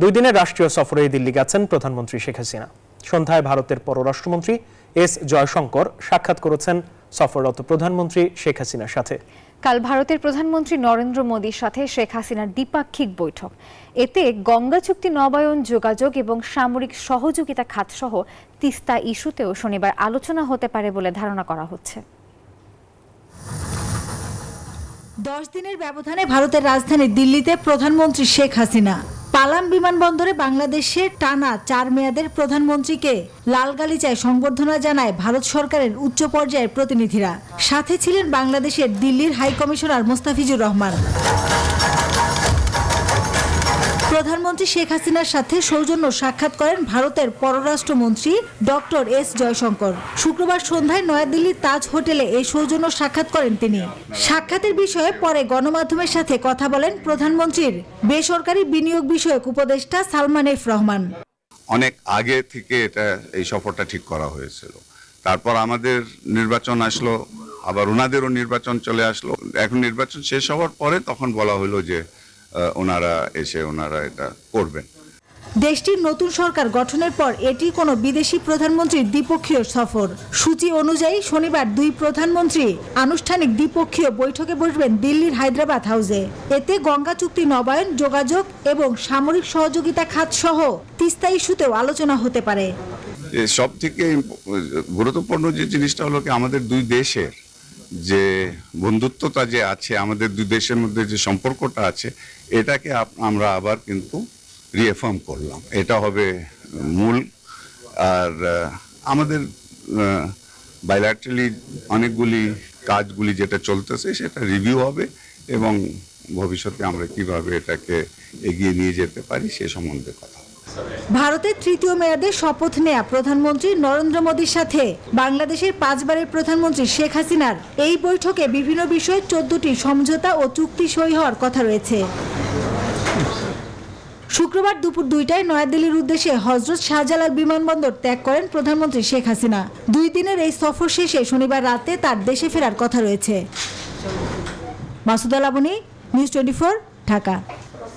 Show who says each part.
Speaker 1: দুই দিনের রাষ্ট্রীয় সফরে দিল্লি গেছেন প্রধানমন্ত্রী শেখ হাসিনা। সন্ধ্যায় ভারতের পররাষ্ট্রমন্ত্রী এস জয়শঙ্কর সাক্ষাৎ করেছেন সফররত প্রধানমন্ত্রী শেখ হাসিনার সাথে।
Speaker 2: কাল ভারতের প্রধানমন্ত্রী নরেন্দ্র মোদীর সাথে শেখ হাসিনার দ্বিপাক্ষিক বৈঠক। এতে গঙ্গা চুক্তি নবায়ন, যোগাযোগ এবং সামরিক সহযোগিতা খাতসহ তিস্তা ইস্যুতেও শনিবার আলোচনা হতে পারে বলে ধারণা করা হচ্ছে।
Speaker 3: 10 দিনের ব্যবধানে ভারতের রাজধানী দিল্লিতে প্রধানমন্ত্রী শেখ হাসিনা। পালাম বিমানবন্দরে বাংলাদেশের টানা 4 মেয়াদের প্রধানমন্ত্রীকে লাল গালিচায় সংবর্ধনা জানায় ভারত সরকারের উচ্চ পর্যায়ের প্রতিনিধিরা। সাথে ছিলেন বাংলাদেশের দিল্লির হাই কমিশনার মোস্তাফিজুর রহমান। প্রধানমন্ত্রী শেখ হাসিনার সাথে সৌজন্য সাক্ষাৎ করেন ভারতের পররাষ্ট্রমন্ত্রী ডক্টর এস জয়শঙ্কর। শুক্রবার সন্ধ্যায় নয়াদিল্লির তাজ হোটেলে এই সৌজন্য সাক্ষাৎ করেন তিনি। সাক্ষাতের বিষয়ে পরে গণমাধ্যমের সাথে কথা বলেন প্রধানমন্ত্রীর বেসরকারি বিনিয়োগ বিষয়ক উপদেষ্টা সালমান এফ রহমান।
Speaker 4: অনেক আগে থেকে এই সফরটা ঠিক করা হয়েছিল। তারপর আমাদের নির্বাচন আসলো, আবার ওনাদেরও নির্বাচন চলে আসলো। এখন নির্বাচন শেষ হওয়ার পরে তখন বলা হলো যে ওনারা এটা করবেন।
Speaker 3: দেশটির নতুন সরকার গঠনের পর এটি কোনো বিদেশি প্রধানমন্ত্রীর দ্বিপক্ষীয় সফর। সূচি অনুযায়ী শনিবার দুই প্রধানমন্ত্রী আনুষ্ঠানিক দ্বিপক্ষীয় বৈঠকে বসবেন দিল্লির হায়দ্রাবাদ হাউসে। এতে গঙ্গা চুক্তি নবায়ন, যোগাযোগ এবং সামরিক সহযোগিতা খাত সহ তিস্তা ইস্যুতেও আলোচনা হতে পারে।
Speaker 4: সব থেকে গুরুত্বপূর্ণ যে জিনিসটা হলো কি, আমাদের দুই দেশের যে বন্ধুত্বতা যে আছে, আমাদের দুই দেশের মধ্যে যে সম্পর্কটা আছে, এটাকে আমরা আবার কিন্তু রিএফার্ম করলাম। এটা হবে মূল। আর আমাদের বাইল্যাটারালি অনেকগুলি কাজগুলি যেটা চলতেছে সেটা রিভিউ হবে এবং ভবিষ্যতে আমরা কিভাবে এটাকে এগিয়ে নিয়ে যেতে পারি সে সম্বন্ধে কথা।
Speaker 3: ভারতের তৃতীয় মেয়াদে শপথ নেয়া প্রধানমন্ত্রী নরেন্দ্র মোদীর সাথে বাংলাদেশের 5 বারের প্রধানমন্ত্রী শেখ হাসিনার এই বৈঠকে বিভিন্ন বিষয়ে 14টি সমঝোতা ও চুক্তি সই হওয়ার কথা রয়েছে। শুক্রবার দুপুর 2টায় নয়াদিল্লির উদ্দেশ্যে হজরত শাহজালাল বিমানবন্দর ত্যাগ করেন প্রধানমন্ত্রী শেখ হাসিনা। 2 দিনের এই সফর শেষে শনিবার রাতে তার দেশে ফেরার কথা রয়েছে। মাসুদা লাবনী, নিউজ 24, ঢাকা।